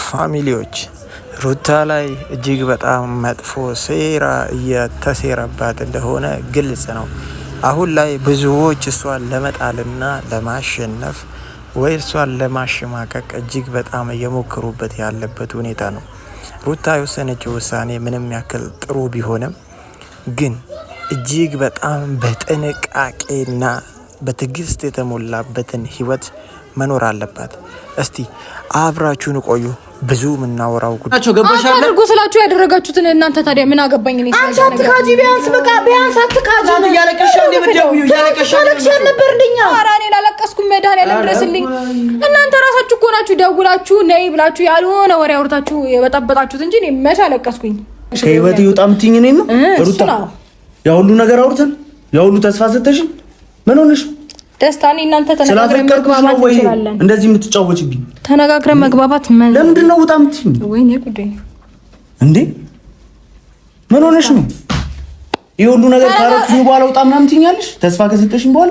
ፋሚሊዎች ሩታ ላይ እጅግ በጣም መጥፎ ሴራ እየተሴረባት እንደሆነ ግልጽ ነው። አሁን ላይ ብዙዎች እሷን ለመጣልና ለማሸነፍ ወይ እሷን ለማሸማቀቅ እጅግ በጣም እየሞከሩበት ያለበት ሁኔታ ነው። ሩታ የወሰነችው ውሳኔ ምንም ያክል ጥሩ ቢሆንም ግን እጅግ በጣም በጥንቃቄና በትዕግስት የተሞላበትን ህይወት መኖር አለባት። እስቲ አብራችሁን ቆዩ። ብዙ ምናወራው ጉዳይ አድርጉ ስላችሁ ያደረጋችሁትን እናንተ ታዲያ ምን አገባኝ እኔ ስለዚህ ነገር አትካጂ። ቢያንስ በቃ ቢያንስ አትካጂ። አንተ ያለቀሽ ነበር እንደኛ ኧረ እኔ ላለቀስኩም መድኃኒዓለም ድረስልኝ። እናንተ ራሳችሁ እኮ ናችሁ ደውላችሁ ነይ ብላችሁ ያልሆነ ወሬ አውርታችሁ የበጠበጣችሁት እንጂ እኔ መች አለቀስኩኝ። ከህይወት ይወጣ ምትኝ እኔ ነው ሩታ ያ ሁሉ ነገር አውርተን ያ ሁሉ ተስፋ ሰተሽ ምን ሆነሽ? ደስታኔ እናንተ ተነጋግረን መግባባት እንችላለን። እንደዚህ የምትጫወችብኝ ተነጋግረን መግባባት ለምንድን ነው ውጣ የምትይኝ? ወይኔ ጉዴ እንዴ ምን ሆነሽ ነው? ይሄ ሁሉ ነገር ካረኩኝ በኋላ ውጣ ምናምን ትይኛለሽ? ተስፋ ከሰጠሽኝ በኋላ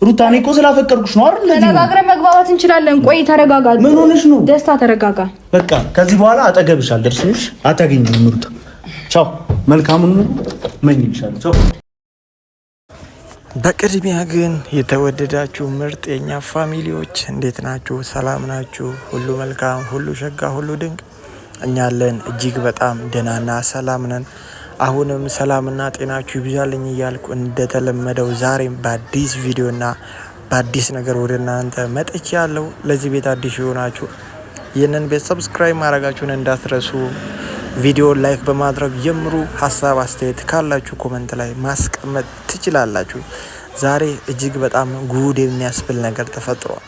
ሩታ እኔ እኮ ስላፈቀርኩሽ ነው አይደል? ተነጋግረን መግባባት እንችላለን። ቆይ ተረጋጋ። ምን ሆነሽ ነው? ደስታ ተረጋጋ። በቃ ከዚህ በኋላ አጠገብሽ አልደርስሽ። አታገኝም ሩታ። ቻው። መልካሙን እመኝልሻለሁ። ቻው። በቅድሚያ ግን የተወደዳችሁ ምርጥ የኛ ፋሚሊዎች እንዴት ናችሁ? ሰላም ናችሁ? ሁሉ መልካም፣ ሁሉ ሸጋ፣ ሁሉ ድንቅ። እኛ አለን እጅግ በጣም ደህናና ሰላም ነን። አሁንም ሰላምና ጤናችሁ ይብዛልኝ እያልኩ እንደተለመደው ዛሬም በአዲስ ቪዲዮና በአዲስ ነገር ወደ እናንተ መጥቻለሁ። ለዚህ ቤት አዲስ የሆናችሁ ይህንን ቤት ሰብስክራይብ ማድረጋችሁን እንዳትረሱ። ቪዲዮ ላይክ በማድረግ ጀምሩ። ሀሳብ አስተያየት ካላችሁ ኮመንት ላይ ማስቀመጥ ትችላላችሁ። ዛሬ እጅግ በጣም ጉድ የሚያስብል ነገር ተፈጥሯል።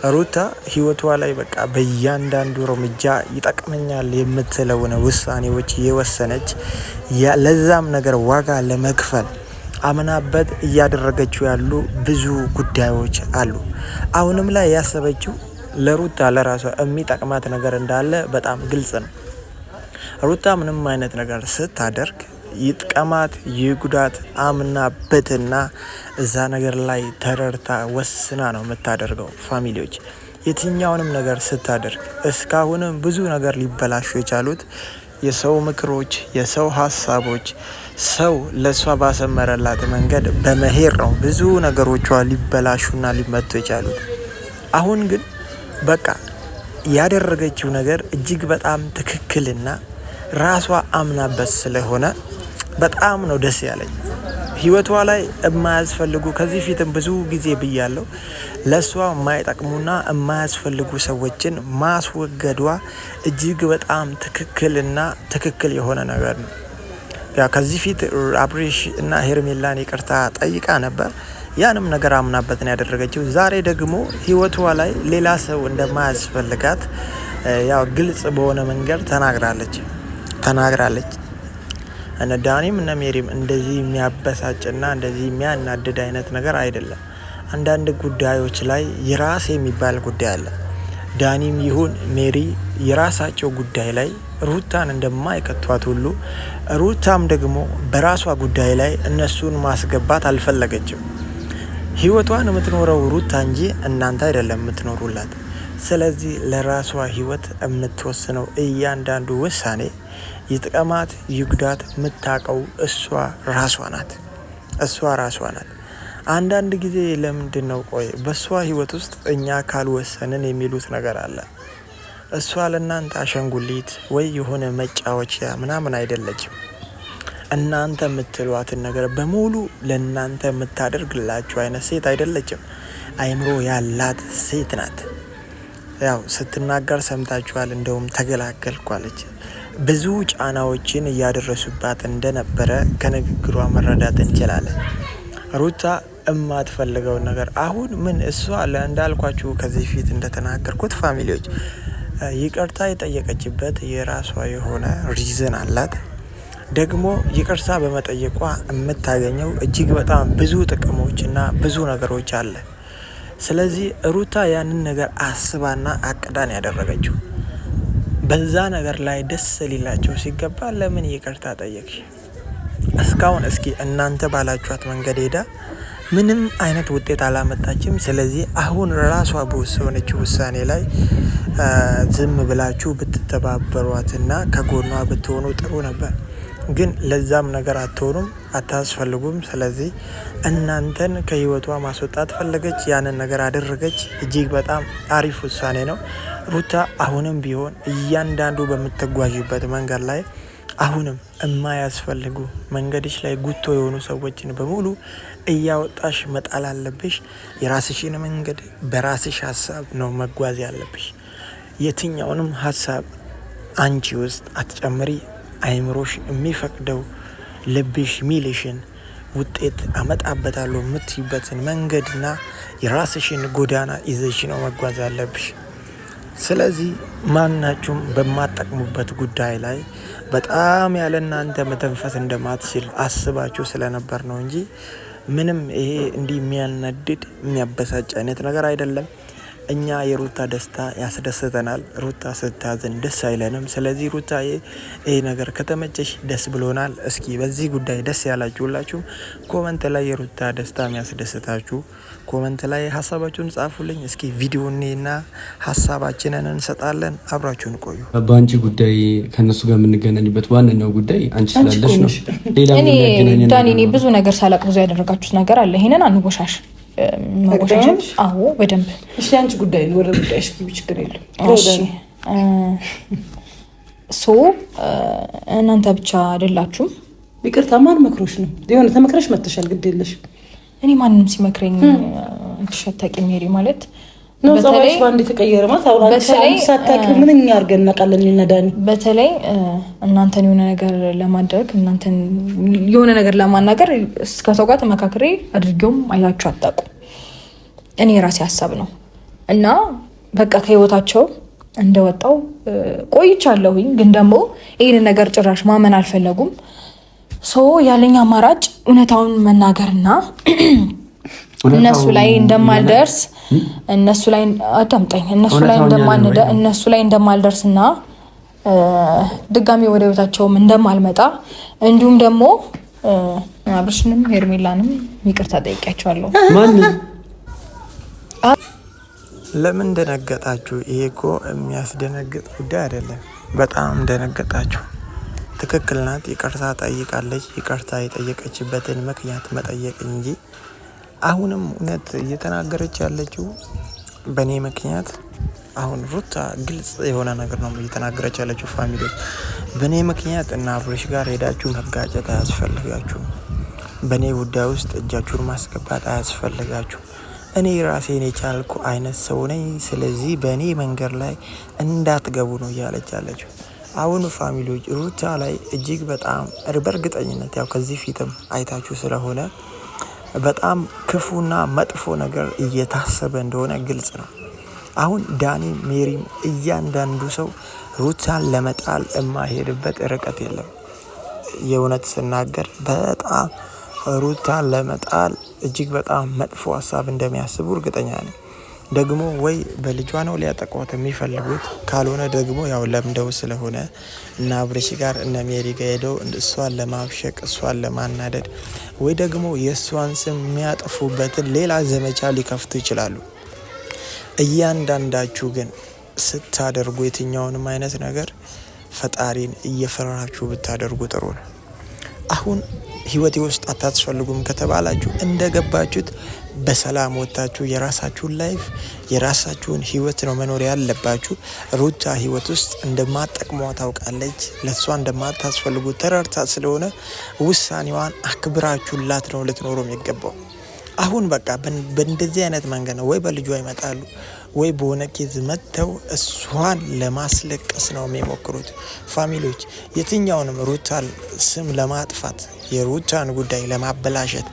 ሩታ ህይወቷ ላይ በቃ በእያንዳንዱ እርምጃ ይጠቅመኛል የምትለውን ውሳኔዎች የወሰነች ለዛም ነገር ዋጋ ለመክፈል አምናበት እያደረገችው ያሉ ብዙ ጉዳዮች አሉ። አሁንም ላይ ያሰበችው ለሩታ ለራሷ የሚጠቅማት ነገር እንዳለ በጣም ግልጽ ነው። ሩታ ምንም አይነት ነገር ስታደርግ ይጥቀማት ይጉዳት አምናበትና እዛ ነገር ላይ ተረርታ ወስና ነው የምታደርገው። ፋሚሊዎች የትኛውንም ነገር ስታደርግ እስካሁንም ብዙ ነገር ሊበላሹ የቻሉት የሰው ምክሮች፣ የሰው ሀሳቦች፣ ሰው ለሷ ባሰመረላት መንገድ በመሄድ ነው ብዙ ነገሮቿ ሊበላሹና ሊመቱ የቻሉት። አሁን ግን በቃ ያደረገችው ነገር እጅግ በጣም ትክክልና ራሷ አምናበት ስለሆነ በጣም ነው ደስ ያለኝ። ህይወቷ ላይ የማያስፈልጉ ከዚህ ፊትም ብዙ ጊዜ ብያለሁ፣ ለሷ የማይጠቅሙና የማያስፈልጉ ሰዎችን ማስወገዷ እጅግ በጣም ትክክልና ትክክል የሆነ ነገር ነው። ያ ከዚህ ፊት አብሬሽ እና ሄርሜላን ይቅርታ ጠይቃ ነበር። ያንም ነገር አምናበት ነው ያደረገችው። ዛሬ ደግሞ ህይወቷ ላይ ሌላ ሰው እንደማያስፈልጋት ያው ግልጽ በሆነ መንገድ ተናግራለች። እነ ዳኒም እነ ሜሪም እንደዚህ የሚያበሳጭና እንደዚህ የሚያናድድ አይነት ነገር አይደለም። አንዳንድ ጉዳዮች ላይ የራስ የሚባል ጉዳይ አለ። ዳኒም ይሁን ሜሪ የራሳቸው ጉዳይ ላይ ሩታን እንደማይከቷት ሁሉ ሩታም ደግሞ በራሷ ጉዳይ ላይ እነሱን ማስገባት አልፈለገችም። ህይወቷን የምትኖረው ሩታ እንጂ እናንተ አይደለም የምትኖሩላት። ስለዚህ ለራሷ ህይወት የምትወስነው እያንዳንዱ ውሳኔ ይጥቀማት ይጉዳት የምታውቀው እሷ ራሷ ናት። አንዳንድ ጊዜ ለምንድን ነው ቆይ በእሷ ህይወት ውስጥ እኛ ካልወሰንን የሚሉት ነገር አለ። እሷ ለእናንተ አሸንጉሊት ወይ የሆነ መጫወቻ ምናምን አይደለችም። እናንተ የምትሏትን ነገር በሙሉ ለእናንተ የምታደርግላችሁ አይነት ሴት አይደለችም። አይምሮ ያላት ሴት ናት። ያው ስትናገር ሰምታችኋል። እንደውም ተገላገልኳለች። ብዙ ጫናዎችን እያደረሱባት እንደነበረ ከንግግሯ መረዳት እንችላለን። ሩታ የማትፈልገውን ነገር አሁን ምን እሷ እንዳልኳችሁ ከዚህ ፊት እንደተናገርኩት ፋሚሊዎች ይቅርታ የጠየቀችበት የራሷ የሆነ ሪዝን አላት። ደግሞ ይቅርታ በመጠየቋ የምታገኘው እጅግ በጣም ብዙ ጥቅሞችና ብዙ ነገሮች አለ። ስለዚህ ሩታ ያንን ነገር አስባና አቅዳን ያደረገችው በዛ ነገር ላይ ደስ ሊላቸው ሲገባ ለምን ይቅርታ ጠየቅሽ? እስካሁን እስኪ እናንተ ባላችኋት መንገድ ሄዳ ምንም አይነት ውጤት አላመጣችም። ስለዚህ አሁን ራሷ በወሰነችው ውሳኔ ላይ ዝም ብላችሁ ብትተባበሯትና ከጎኗ ብትሆኑ ጥሩ ነበር። ግን ለዛም ነገር አትሆኑም፣ አታስፈልጉም። ስለዚህ እናንተን ከህይወቷ ማስወጣት ፈለገች፣ ያንን ነገር አደረገች። እጅግ በጣም አሪፍ ውሳኔ ነው። ሩታ አሁንም ቢሆን እያንዳንዱ በምትጓዥበት መንገድ ላይ አሁንም የማያስፈልጉ መንገድሽ ላይ ጉቶ የሆኑ ሰዎችን በሙሉ እያወጣሽ መጣል አለብሽ። የራስሽን መንገድ በራስሽ ሀሳብ ነው መጓዝ ያለብሽ። የትኛውንም ሀሳብ አንቺ ውስጥ አትጨምሪ። አይምሮሽ የሚፈቅደው ልብሽ ሚልሽን ውጤት አመጣበታለሁ የምትይበትን መንገድና የራስሽን ጎዳና ይዘሽ ነው መጓዝ ያለብሽ። ስለዚህ ማናችሁም በማጠቅሙበት ጉዳይ ላይ በጣም ያለ እናንተ መተንፈስ እንደማትችል አስባችሁ ስለነበር ነው እንጂ ምንም ይሄ እንዲህ የሚያናድድ የሚያበሳጭ አይነት ነገር አይደለም። እኛ የሩታ ደስታ ያስደስተናል። ሩታ ስታዝን ደስ አይለንም። ስለዚህ ሩታ ይሄ ነገር ከተመቸሽ ደስ ብሎናል። እስኪ በዚህ ጉዳይ ደስ ያላችሁ ሁላችሁም ኮመንት ላይ የሩታ ደስታ የሚያስደስታችሁ ኮመንት ላይ ሀሳባችሁን ጻፉልኝ። እስኪ ቪዲዮኔና ሀሳባችንን እንሰጣለን። አብራችሁን ቆዩ። በአንቺ ጉዳይ ከነሱ ጋር የምንገናኝበት ዋነኛው ጉዳይ አንቺ ስላለሽ ነው። ዳኒ ብዙ ነገር ሳላቅ ብዙ ያደረጋችሁት ነገር አለ። ይሄንን አንቦሻሽ መወሻሽ። አዎ በደንብ እሺ። አንቺ ጉዳይ ነው፣ ወደ ጉዳይ እስኪ ችግር የለም። እሺ እናንተ ብቻ አይደላችሁም። ይቅርታ ማን መክሮሽ ነው? የሆነ ተመክረሽ መተሻል። ግድ የለሽ። እኔ ማንንም ሲመክረኝ ተሸታቂ ሜሪ ማለት ነው። ጸባይሽ ባንዴ ተቀየረ ማለት አውራለሁ። ሳታውቂ ምንኛ አድርገን እናውቃለን። ይነዳኒ በተለይ እናንተን የሆነ ነገር ለማድረግ እናንተን የሆነ ነገር ለማናገር ከሰው ጋር ተመካክሬ አድርጌውም አይታችሁ አታውቁ። እኔ የራሴ ሀሳብ ነው እና በቃ ከህይወታቸው እንደወጣው ቆይቻለሁኝ። ግን ደግሞ ይህንን ነገር ጭራሽ ማመን አልፈለጉም። ያለኝ አማራጭ እውነታውን መናገርና እነሱ ላይ እንደማልደርስ እነሱ ላይ አዳምጠኝ እነሱ ላይ እንደማልደርስና ድጋሚ ወደ ህይወታቸውም እንደማልመጣ እንዲሁም ደግሞ አብርሽንም ሄርሜላንም ይቅርታ ጠይቄያቸዋለሁ። ለምን እንደነገጣችሁ? ይሄ እኮ የሚያስደነግጥ ጉዳይ አይደለም። በጣም እንደነገጣችሁ ትክክል ናት። ይቅርታ ጠይቃለች። ይቅርታ የጠየቀችበትን ምክንያት መጠየቅ እንጂ አሁንም እውነት እየተናገረች ያለችው በእኔ ምክንያት። አሁን ሩታ ግልጽ የሆነ ነገር ነው እየተናገረች ያለችው። ፋሚሊዎች በእኔ ምክንያት እና አብርሽ ጋር ሄዳችሁ መጋጨት አያስፈልጋችሁም። በእኔ ጉዳይ ውስጥ እጃችሁን ማስገባት አያስፈልጋችሁ። እኔ ራሴን የቻልኩ አይነት ሰው ነኝ። ስለዚህ በእኔ መንገድ ላይ እንዳትገቡ ነው እያለች ያለችው። አሁን ፋሚሊዎች ሩታ ላይ እጅግ በጣም በእርግጠኝነት ያው ከዚህ ፊትም አይታችሁ ስለሆነ በጣም ክፉና መጥፎ ነገር እየታሰበ እንደሆነ ግልጽ ነው። አሁን ዳኒ ሜሪም እያንዳንዱ ሰው ሩታን ለመጣል የማይሄድበት ርቀት የለም። የእውነት ስናገር በጣም ሩታን ለመጣል እጅግ በጣም መጥፎ ሀሳብ እንደሚያስቡ እርግጠኛ ነኝ። ደግሞ ወይ በልጇ ነው ሊያጠቋት የሚፈልጉት፣ ካልሆነ ደግሞ ያው ለምደው ስለሆነ እና አብርሽ ጋር እነ ሜሪ ጋር ሄደው እሷን ለማብሸቅ እሷን ለማናደድ ወይ ደግሞ የእሷን ስም የሚያጠፉበትን ሌላ ዘመቻ ሊከፍቱ ይችላሉ። እያንዳንዳችሁ ግን ስታደርጉ የትኛውንም አይነት ነገር ፈጣሪን እየፈራችሁ ብታደርጉ ጥሩ ነው። አሁን ህይወቴ ውስጥ አታስፈልጉም ከተባላችሁ እንደገባችሁት በሰላም ወጣችሁ የራሳችሁን ላይፍ የራሳችሁን ህይወት ነው መኖር ያለባችሁ። ሩታ ህይወት ውስጥ እንደማጠቅሟ ታውቃለች። ለሷ እንደማታስፈልጉ ተረድታ ስለሆነ ውሳኔዋን አክብራችሁላት ነው ልትኖሩ የሚገባው። አሁን በቃ በእንደዚህ አይነት መንገድ ነው ወይ በልጇ ይመጣሉ ወይ በሆነ ኬዝ መጥተው እሷን ለማስለቀስ ነው የሚሞክሩት። ፋሚሊዎች የትኛውንም ሩታን ስም ለማጥፋት የሩታን ጉዳይ ለማበላሸት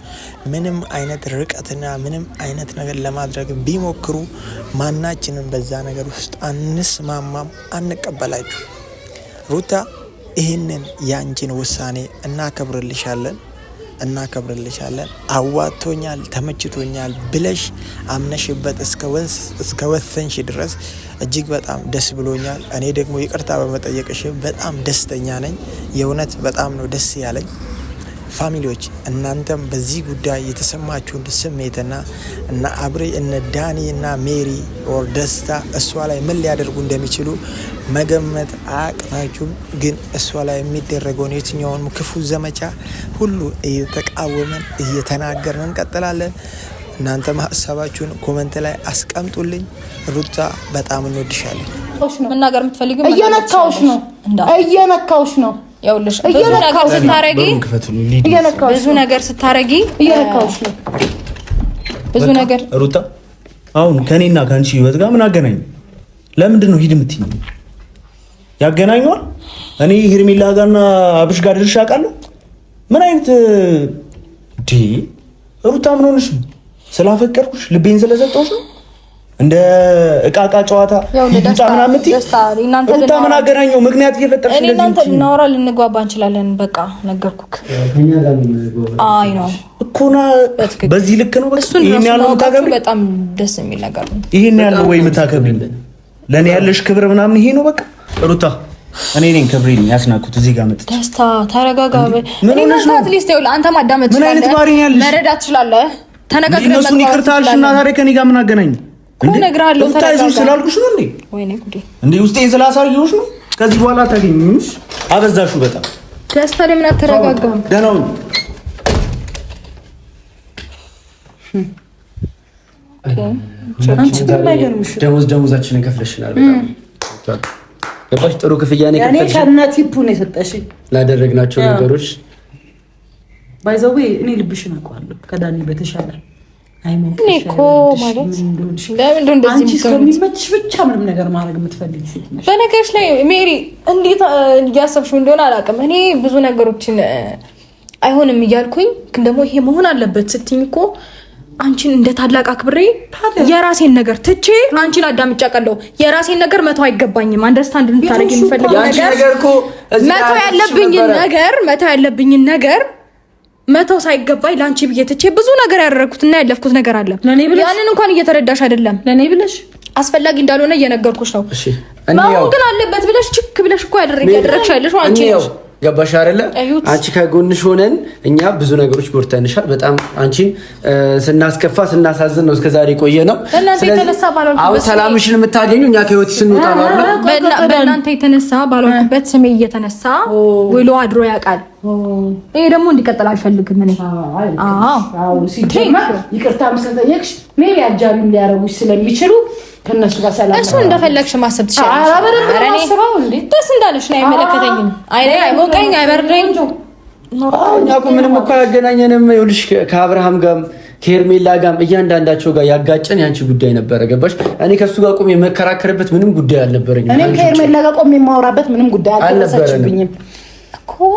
ምንም አይነት ርቀትና ምንም አይነት ነገር ለማድረግ ቢሞክሩ ማናችንም በዛ ነገር ውስጥ አንስማማም፣ አንቀበላችሁ። ሩታ ይህንን የአንቺን ውሳኔ እናከብርልሻለን። አዋቶኛል፣ ተመችቶኛል ብለሽ አምነሽበት እስከ ወሰንሽ ድረስ እጅግ በጣም ደስ ብሎኛል። እኔ ደግሞ ይቅርታ በመጠየቅሽ በጣም ደስተኛ ነኝ። የእውነት በጣም ነው ደስ ያለኝ። ፋሚሊዎች እናንተም በዚህ ጉዳይ የተሰማችሁን ስሜትና እና አብሬ እነ ዳኒ እና ሜሪ ኦር ደስታ እሷ ላይ ምን ሊያደርጉ እንደሚችሉ መገመት አያቅታችሁም። ግን እሷ ላይ የሚደረገውን የትኛውን ክፉ ዘመቻ ሁሉ እየተቃወመን እየተናገርን እንቀጥላለን። እናንተም ሀሳባችሁን ኮመንት ላይ አስቀምጡልኝ። ሩታ በጣም እንወድሻለን። መናገር የምትፈልጊው እየነካውሽ ነው ያውልሽ ብዙ ነገር ስታረጊ እየነካውሽ ነው ብዙ ነገር። ሩታ አሁን ከኔና ካንቺ ህይወት ጋር ምን አገናኝ? ለምንድን ነው ሂድ የምትይኝ? ያገናኘዋል? እኔ ሄርሜላ ጋርና አብርሽ ጋር ድርሻ አውቃለሁ። ምን አይነት ሩታ ምን ሆነሽ ነው? ስላፈቀርኩሽ ልቤን ስለሰጠሁሽ ነው? እንደ እቃቃ ጨዋታ ይጣ ምናምን ሩታ ምን አገናኘው? ምክንያት እየፈጠርሽ እንደዚህ እናንተ እናወራ ልንግባባ እንችላለን። በቃ ነገርኩክ። አይ ነው እኮና በዚህ ልክ ነው። በቃ ይሄን ያለው ታከብሪ በጣም ደስ የሚል ነገር ነው። ይሄን ያለው ወይ የምታከብሪ ለኔ ያለሽ ክብር ምናምን ይሄ ነው። በቃ ሩታ እኔ ነኝ ክብሬን ያስናኩት እዚህ ጋር መጥቼ። ደስታ ተረጋጋ። እኔ እናንተ አትሊስት ይኸውልህ አንተ ማዳመጥ ትችላለህ፣ መረዳት ትችላለህ። ተነጋግረን እነሱን ይቅርታልሽ እና ታዲያ ከኔ ጋር ምን አገናኝ? እነግርሃለሁ ተረጋጋ ስላልኩሽ ነው እንዴ? ወይኔ ጉዴ እንዴ ውስጤን ስላሳየሁሽ ነው። ከዚህ በኋላ ታገኝሽ። አበዛሽው በጣም ደስታ። ለምን አትረጋጋም? ደህና ሁኚ። አንቺ ግን አይገርምሽ? ደሞዛችንን ከፍለሽናል። በጣም ገባሽ? ጥሩ ክፍያ ነው የከፈልሽ። እኔ ከእናት ቲፑ ነው የሰጠሽኝ ላደረግናቸው ነገሮች። ባይዘዌ እኔ ልብሽን አውቀዋለሁ ከዳኒ በተሻለ። እኔ እኮ ማለት ለምን እንደዚህ አንቺ ስለሚመችሽ ብቻ ምንም ነገር ማድረግ የምትፈልጊ ሴት ነሽ። በነገርሽ ላይ ሜሪ እንዴት እያሰብሽው እንደሆነ አላውቅም። እኔ ብዙ ነገሮችን አይሆንም እያልኩኝ ግን ደግሞ ይሄ መሆን አለበት ስትኝ እኮ አንቺን እንደ ታላቅ አክብሬ የራሴን ነገር ትቼ አንቺን አዳምጫ ቀለው የራሴን ነገር መተው አይገባኝም። አንደርስታንድ እንድታረጊ የምፈልገው ነገር መተው ያለብኝን ነገር መተው ሳይገባኝ ላንቺ ብዬ ትቼ ብዙ ነገር ያደረኩትና ያለፍኩት ነገር አለ። ያንን እንኳን እየተረዳሽ አይደለም። ለኔ ብለሽ አስፈላጊ እንዳልሆነ እየነገርኩሽ ነው። እሺ አሁን ግን አለበት ብለሽ ችክ ብለሽ እኮ ያደረግሽ ያለሽ አንቺ ነሽ። ገባሽ አይደለ? አንቺ ከጎንሽ ሆነን እኛ ብዙ ነገሮች ጎርተንሻል። በጣም አንቺን ስናስከፋ ስናሳዝን ነው እስከዛሬ ቆየ ነው። አሁን ሰላምሽን የምታገኙ እኛ ከህይወት ስንወጣ ነው አይደል? በእናንተ የተነሳ ባልኩበት ስሜ እየተነሳ ውሎ አድሮ ያውቃል። ይሄ ደግሞ እንዲቀጥል አልፈልግም እኔ። ይቅርታ መስጠየቅሽ ሜቢ አጃቢ ሊያረጉሽ ስለሚችሉ ከነሱ ጋር ሰላም እሱ እንደፈለግሽ ማሰብ ትችላለሽ። ደስ እንዳለሽ ነው አይመለከተኝም። አይሞቀኝ አይበርደኝ። እኛ እኮ ምንም እኮ ያገናኘንም ይኸውልሽ ከአብርሃም ጋር ከሄርሜላ ጋር እያንዳንዳቸው ጋር ያጋጨን ያንቺ ጉዳይ ነበረ። ገባሽ? እኔ ከሱ ጋር ቆሜ የመከራከርበት ምንም ጉዳይ አልነበረኝም። እኔ ከሄርሜላ ጋር ቆሜ የማወራበት ምንም ጉዳይ አልነበረኝም።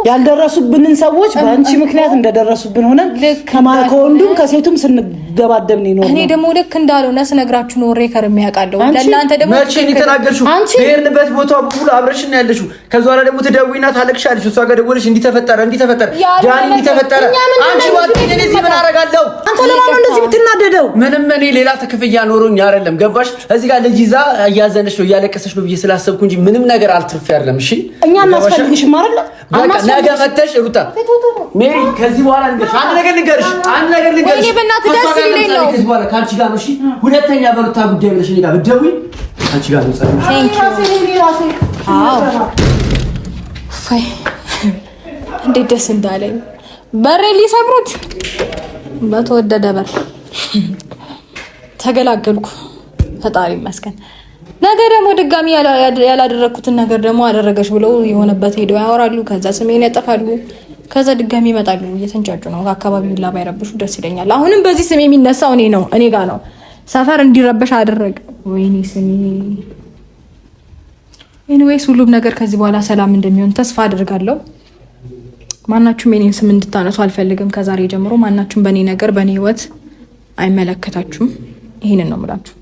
ያልደረሱብንን ሰዎች በአንቺ ምክንያት እንደደረሱብን ሆነ ከወንዱም ከሴቱም ስንገባደብ ነው። እኔ ደግሞ ልክ እንዳልሆነ ስነግራችሁ ኖሬ ከርሜ ያውቃለሁ። ለእናንተ ደግሞ መቼ ተናገርሽው? በሄድንበት ቦታ በሙሉ አብረሽን ያለሽው። ከዛ በኋላ ደግሞ ትደውይና ታለቅሻለሽ። እሷ ጋር ደወለሽ እንዲተፈጠረ ዳኒ እንዲተፈጠረ አንቺ ባትኝ እኔ እዚህ ምን አደርጋለሁ? አንተ ለማን እንደዚህ ብትናደደው? ምንም እኔ ሌላ ተከፍያ ኖሮኝ አይደለም። ገባሽ? እዚህ ጋር ልጅ ይዛ እያዘነሽ ነው እያለቀሰሽ ነው ብዬ ስላሰብኩ እንጂ ምንም ነገር አልትርፍ አይደለም። እሺ እኛ እናስፈልግሽም አይደል? ነገ መተሽ ሩታ ሜሪ ከዚህ በኋላ አንድ ነገር ልንገርሽ ወይኔ በእናትህ ደስ ይለኝ ነው። ከዚህ በኋላ ካንቺ ጋር ነው። እሺ ሁለተኛ በሩታ ጉዳይ ብለሽ እኔ ጋር ብትደውይ አንቺ ጋር ነው ጸጥ። እንዴት ደስ እንዳለኝ በሬ ሊሰብሩት በተወደደ በር ተገላገልኩ። ፈጣሪ ይመስገን። ነገ ደግሞ ድጋሚ ያላደረኩትን ነገር ደግሞ አደረገሽ ብለው የሆነበት ሄደው ያወራሉ። ከዛ ስሜን ያጠፋሉ። ከዛ ድጋሚ ይመጣሉ። እየተንጫጩ ነው። አካባቢውን ላባይረብሹ ደስ ይለኛል። አሁንም በዚህ ስሜ የሚነሳው እኔ ጋር ነው። ሰፈር እንዲረበሽ አደረገ። ወይኔ ስሜ። ኤኒዌይስ ሁሉም ነገር ከዚህ በኋላ ሰላም እንደሚሆን ተስፋ አድርጋለሁ። ማናችሁም የኔን ስም እንድታነሱ አልፈልግም። ከዛሬ ጀምሮ ማናችሁም በእኔ ነገር በእኔ ህይወት አይመለከታችሁም። ይሄንን ነው የምላችሁ።